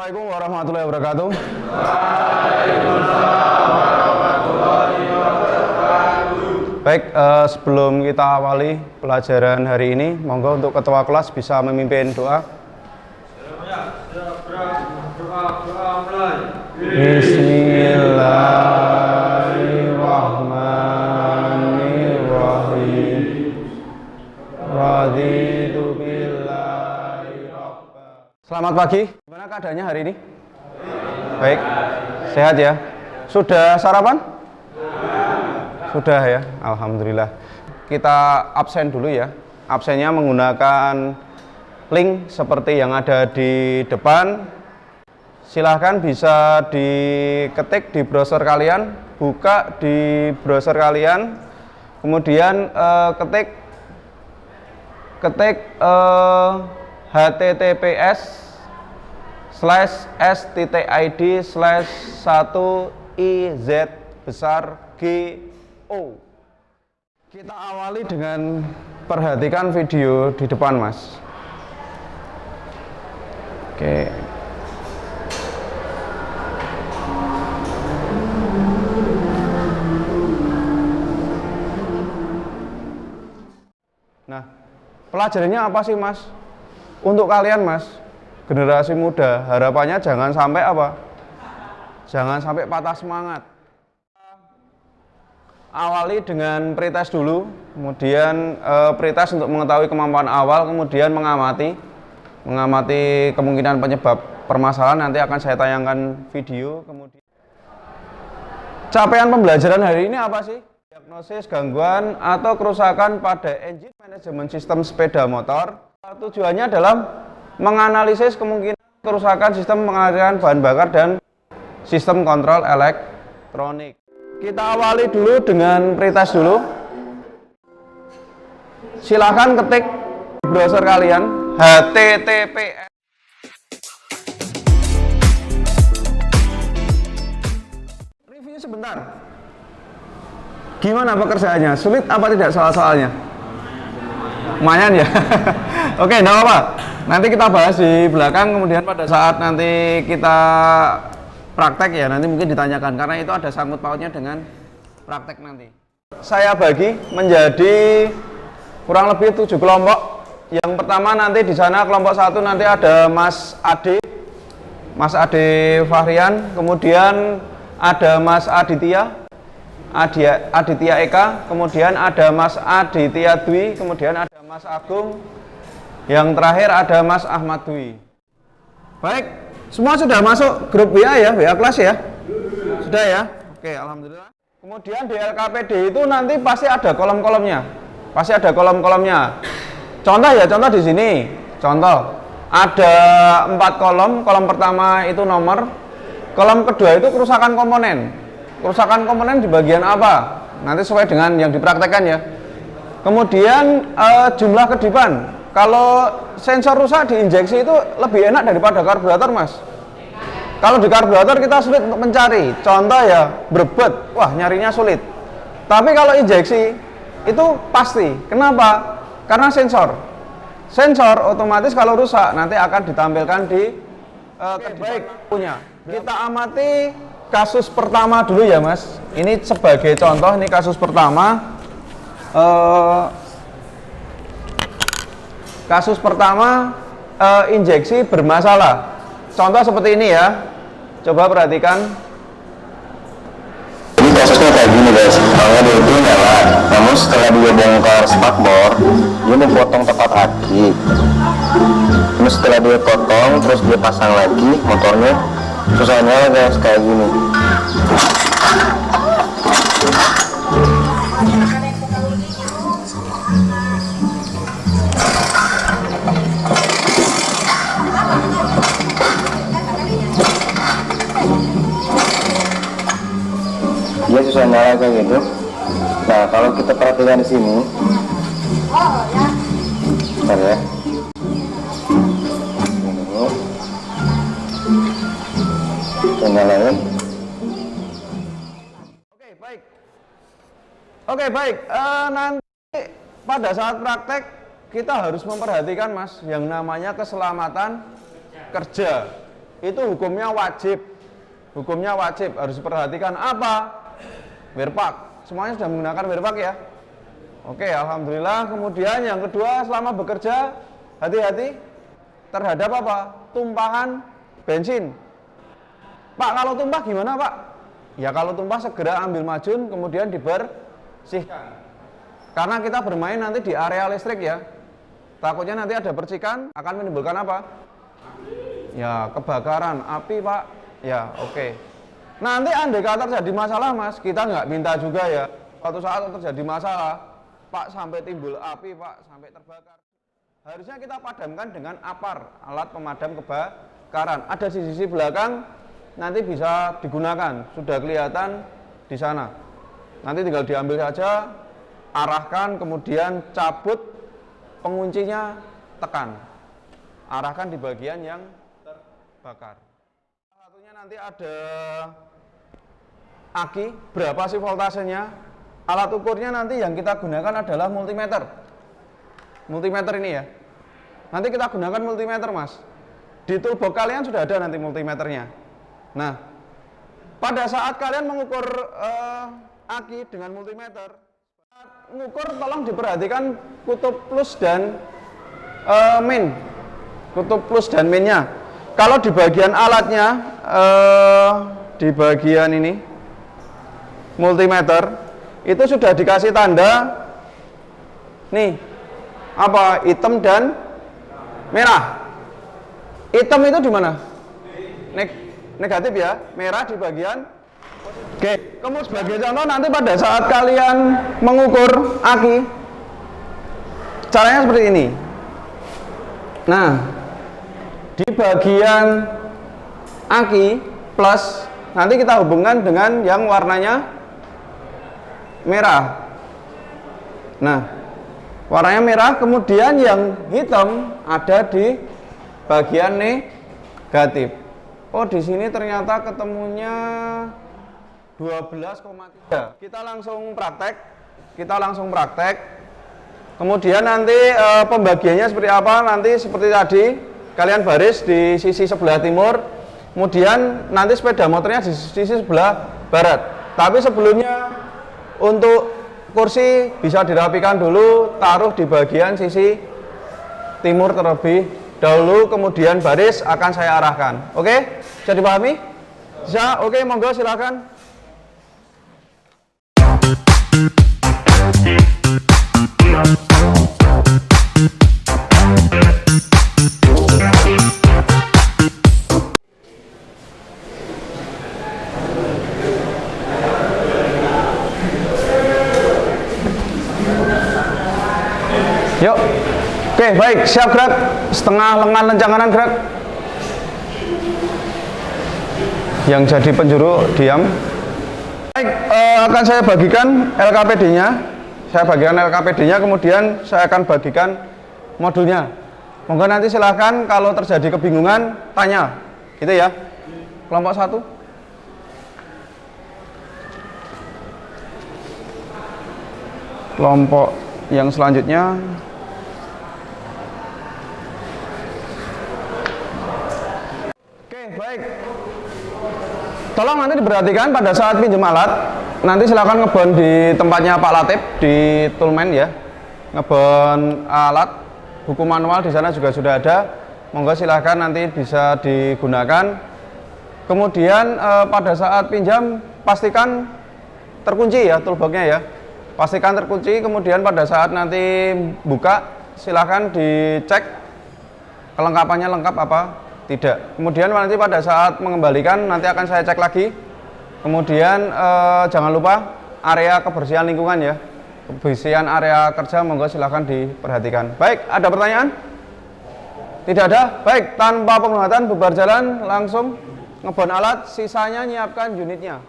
Assalamualaikum warahmatullahi wabarakatuh. Baik, sebelum kita awali pelajaran hari ini, monggo untuk ketua kelas bisa memimpin doa. Bismillahirrahmanirrahim. Raditu billahi rabba. Selamat pagi. Gimana keadaannya hari ini? Baik. Sehat ya? Sudah sarapan? Sudah ya, alhamdulillah. Kita absen dulu ya. Absennya menggunakan link seperti yang ada di depan. Silahkan bisa diketik di browser kalian, buka di browser kalian, kemudian ketik https://s.id/1iz besar GO. Kita awali dengan perhatikan video di depan, Mas. Oke. Nah, pelajarannya apa sih, Mas? Untuk kalian, Mas, generasi muda, harapannya jangan sampai apa? Jangan sampai patah semangat. Awali dengan pretest dulu, kemudian pretest untuk mengetahui kemampuan awal, kemudian mengamati kemungkinan penyebab permasalahan. Nanti akan saya tayangkan video. Kemudian capaian pembelajaran hari ini apa sih? Diagnosis gangguan atau kerusakan pada engine manajemen sistem sepeda motor. Tujuannya adalah menganalisis kemungkinan kerusakan sistem pengaliran bahan bakar dan sistem kontrol elektronik. Kita awali dulu dengan pretest dulu. Silahkan ketik di browser kalian https. Review sebentar. Gimana pekerjaannya? Sulit apa tidak soal-soalnya? Lumayan ya. Oke, enggak apa-apa. Nanti kita bahas di belakang, kemudian pada saat nanti kita praktek ya, nanti mungkin ditanyakan karena itu ada sangkut pautnya dengan praktek nanti. Saya bagi menjadi kurang lebih 7 kelompok. Yang pertama nanti di sana kelompok 1 nanti ada Mas Ade Fahrian, kemudian ada Mas Aditya Eka, kemudian ada Mas Aditya Dwi, kemudian ada Mas Agung, yang terakhir ada Mas Ahmad Dwi. Baik, semua sudah masuk grup WA ya, WA kelas ya? Sudah ya? Oke, alhamdulillah. Kemudian di LKPD itu nanti pasti ada kolom-kolomnya. Contoh ya, contoh di sini. Contoh, ada 4 kolom. Kolom pertama itu nomor. Kolom kedua itu kerusakan komponen. Kerusakan komponen di bagian apa? Nanti sesuai dengan yang dipraktekkan ya. Kemudian jumlah kedipan. Kalau sensor rusak diinjeksi itu lebih enak daripada karburator, Mas. Kalau di karburator kita sulit untuk mencari. Contoh ya, berbet. Wah, nyarinya sulit. Tapi kalau injeksi itu pasti. Kenapa? Karena sensor. Sensor otomatis kalau rusak nanti akan ditampilkan di baik punya. Kita amati kasus pertama dulu ya, Mas. Ini sebagai contoh, ini kasus pertama. Kasus pertama injeksi bermasalah. Contoh seperti ini ya. Coba perhatikan. Ini kasusnya kayak gini guys. Awalnya dia itu nyala, namun setelah dia bongkar spakbor, dia memotong tepat haki. Terus setelah dia potong, terus dia pasang lagi motornya, susah nyala guys, kayak gini. Dia susah nyala kayak gitu. Nah, kalau kita perhatikan di sini, bentar ya. Kita nyalain. Oke, baik. Nanti pada saat praktek kita harus memperhatikan, Mas, yang namanya keselamatan kerja. itu hukumnya wajib. Hukumnya wajib, harus diperhatikan apa? Wear pack. Semuanya sudah menggunakan wear pack ya? Oke, alhamdulillah. Kemudian yang kedua, selama bekerja hati-hati terhadap apa? Tumpahan bensin. Pak, kalau tumpah gimana Pak? Ya kalau tumpah segera ambil majun kemudian dibersihkan. Karena kita bermain nanti di area listrik ya. Takutnya nanti ada percikan akan menimbulkan apa? Ya kebakaran, api Pak. Ya oke. Nanti andai kata terjadi masalah Mas, kita nggak minta juga ya. Suatu saat terjadi masalah, Pak sampai timbul api Pak, sampai terbakar. Harusnya kita padamkan dengan APAR, alat pemadam kebakaran. Ada di sisi belakang, nanti bisa digunakan. Sudah kelihatan di sana. Nanti tinggal diambil saja, arahkan, kemudian cabut, penguncinya tekan. Arahkan di bagian yang terbakar. Satunya nanti ada aki, berapa sih voltasenya? Alat ukurnya nanti yang kita gunakan adalah multimeter. Multimeter ini ya. Nanti kita gunakan multimeter Mas. Di toolbox kalian sudah ada nanti multimeternya. Nah, pada saat kalian mengukur aki dengan multimeter, mengukur tolong diperhatikan kutub plus dan min. Kutub plus dan minnya. Kalau di bagian alatnya, di bagian ini multimeter itu sudah dikasih tanda nih apa hitam dan merah. Hitam itu di mana? Negatif ya, merah di bagian. Oke, kemudian sebagai contoh nanti pada saat kalian mengukur aki, caranya seperti ini. Nah, di bagian aki plus nanti kita hubungkan dengan yang warnanya merah. Nah, warnanya merah, kemudian yang hitam ada di bagian negatif. Oh, di sini ternyata ketemunya 12,3. Kita langsung praktek. Kemudian nanti pembagiannya seperti apa? Nanti seperti tadi, kalian baris di sisi sebelah timur, kemudian nanti sepeda motornya di sisi sebelah barat. Tapi sebelumnya untuk kursi bisa dirapikan dulu, taruh di bagian sisi timur terlebih dahulu, kemudian baris akan saya arahkan. Oke? Bisa dipahami? Bisa? Oke, monggo silakan. Yuk. Oke, baik, siap gerak. Setengah lengan lencang kanan gerak. Yang jadi penjuru diam. Baik, akan saya bagikan LKPD-nya. Saya bagikan LKPD-nya, kemudian saya akan bagikan modulnya. Monggo nanti silahkan kalau terjadi kebingungan tanya. Gitu ya. Kelompok 1. Kelompok yang selanjutnya. Oke, baik. Tolong nanti diperhatikan pada saat pinjam alat, nanti silakan ngebon di tempatnya Pak Latif di Toolman ya. Ngebon alat, buku manual di sana juga sudah ada. Monggo silahkan nanti bisa digunakan. Kemudian pada saat pinjam pastikan terkunci ya toolboxnya ya. Pastikan terkunci, kemudian pada saat nanti buka silahkan dicek kelengkapannya lengkap apa tidak. Kemudian nanti pada saat mengembalikan nanti akan saya cek lagi. Kemudian jangan lupa area kebersihan lingkungan ya. Kebersihan area kerja monggo silahkan diperhatikan. Baik, ada pertanyaan? Tidak ada? Baik, tanpa penghormatan bubar jalan, langsung ngebon alat, sisanya nyiapkan unitnya.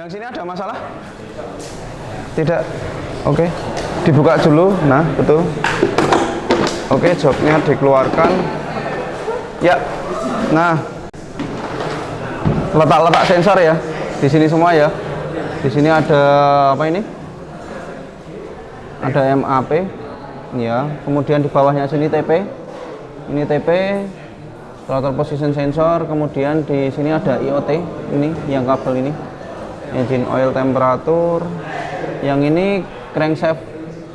Yang sini ada masalah? Tidak. Oke. Dibuka dulu. Nah, betul. Oke, joknya dikeluarkan. Ya. Nah. Letak-letak sensor ya. Di sini semua ya. Di sini ada apa ini? Ada MAP. Ya, kemudian di bawahnya sini TP. Ini TP, throttle position sensor, kemudian di sini ada IoT, ini yang kabel ini. Engine oil temperature. Yang ini crankshaft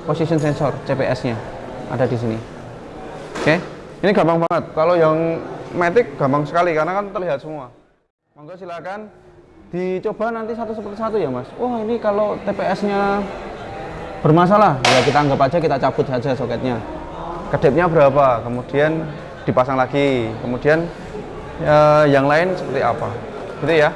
position sensor, CPS-nya ada di sini. Oke. Ini gampang banget. Kalau yang Matic gampang sekali karena kan terlihat semua. Monggo silakan dicoba nanti satu seperti satu ya, Mas. Wah, ini kalau TPS-nya bermasalah, ya kita anggap aja kita cabut saja soketnya. Kedepnya berapa, kemudian dipasang lagi, kemudian yang lain seperti apa, gitu ya.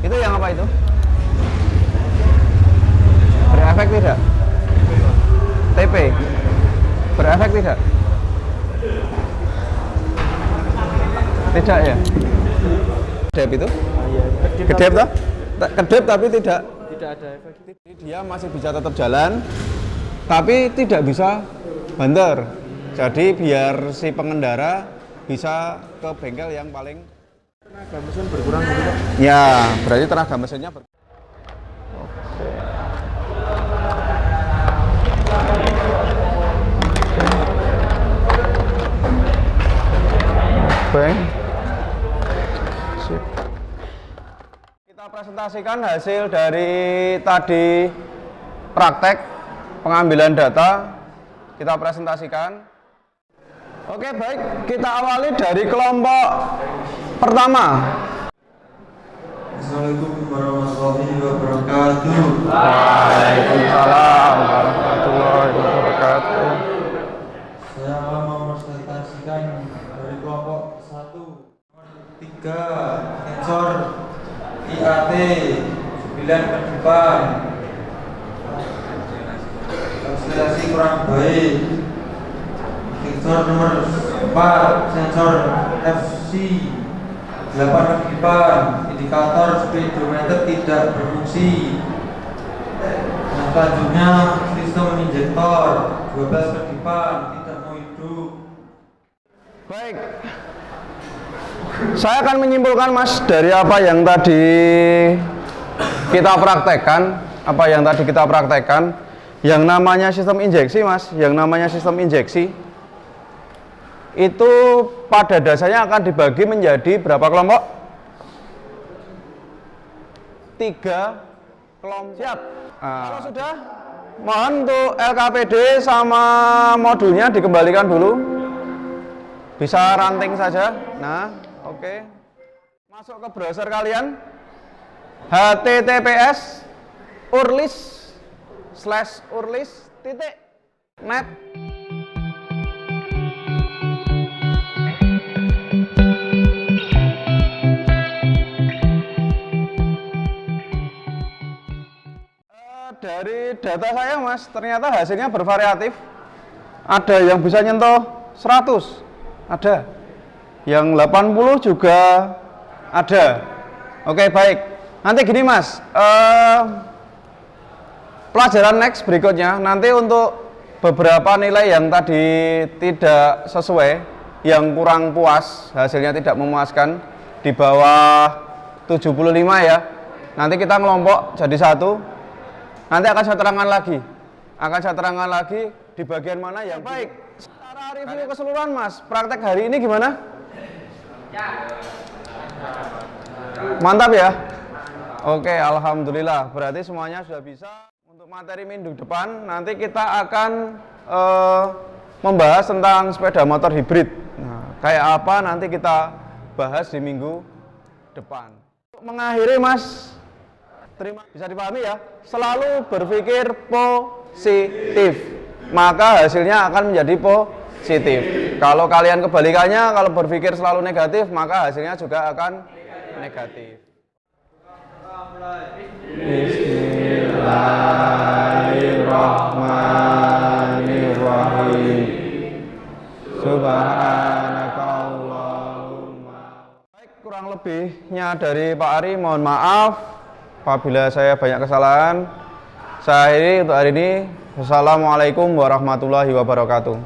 Itu yang apa itu? Berefek tidak? TP? Berefek tidak? Tidak ya? Kedep itu? Kedep toh? Kedep tapi tidak ada efek. Dia masih bisa tetap jalan, tapi tidak bisa banter. Jadi biar si pengendara bisa ke bengkel yang paling tenaga mesin berkurang gitu, Pak? Ya, berarti tenaga mesinnya Sip. Kita presentasikan hasil dari tadi praktek pengambilan data. Kita presentasikan. Oke, baik, kita awali dari kelompok pertama. Assalamualaikum warahmatullahi wabarakatuh. Waalaikumsalam warahmatullahi wabarakatuh. Saya akan mempresentasikan dari kelompok 1 3 sensor IAT 9 ke depan. Akselerasi kurang baik. Sensor nomor 4 sensor FC 8 ke depan, indikator speedometer tidak berfungsi. Yang selanjutnya sistem injektor 12 ke depan, tidak mau hidup. Baik, saya akan menyimpulkan, Mas, dari apa yang tadi kita praktekkan. Yang namanya sistem injeksi, Mas, yang namanya sistem injeksi itu pada dasarnya akan dibagi menjadi berapa kelompok? 3 kelompok. Siap. Kalau sudah, mohon untuk LKPD sama modulnya dikembalikan dulu. Bisa ranting saja. Nah, oke. Masuk ke browser kalian. https:/urlis.net. Dari data saya, Mas, ternyata hasilnya bervariatif. Ada yang bisa nyentuh 100, ada. Yang 80 juga ada. Oke, baik. Nanti gini, Mas, pelajaran next berikutnya, nanti untuk beberapa nilai yang tadi tidak sesuai, yang kurang puas, hasilnya tidak memuaskan, di bawah 75 ya, nanti kita ngelompok jadi satu. Nanti akan saya terangkan lagi di bagian mana yang baik. Secara review keseluruhan, Mas, praktek hari ini gimana? Mantap ya? Oke, alhamdulillah. Berarti semuanya sudah bisa. Untuk materi minggu depan, nanti kita akan membahas tentang sepeda motor hibrid. Nah, kayak apa nanti kita bahas di minggu depan. Untuk mengakhiri, Mas, bisa dipahami ya, selalu berpikir positif, maka hasilnya akan menjadi positif. Kalau kalian kebalikannya, kalau berpikir selalu negatif, maka hasilnya juga akan negatif. Bismillahirrahmanirrahim. Subhanakallahumma. Baik, kurang lebihnya dari Pak Ari, mohon maaf apabila saya banyak kesalahan. Saya akhiri untuk hari ini. Wassalamualaikum warahmatullahi wabarakatuh.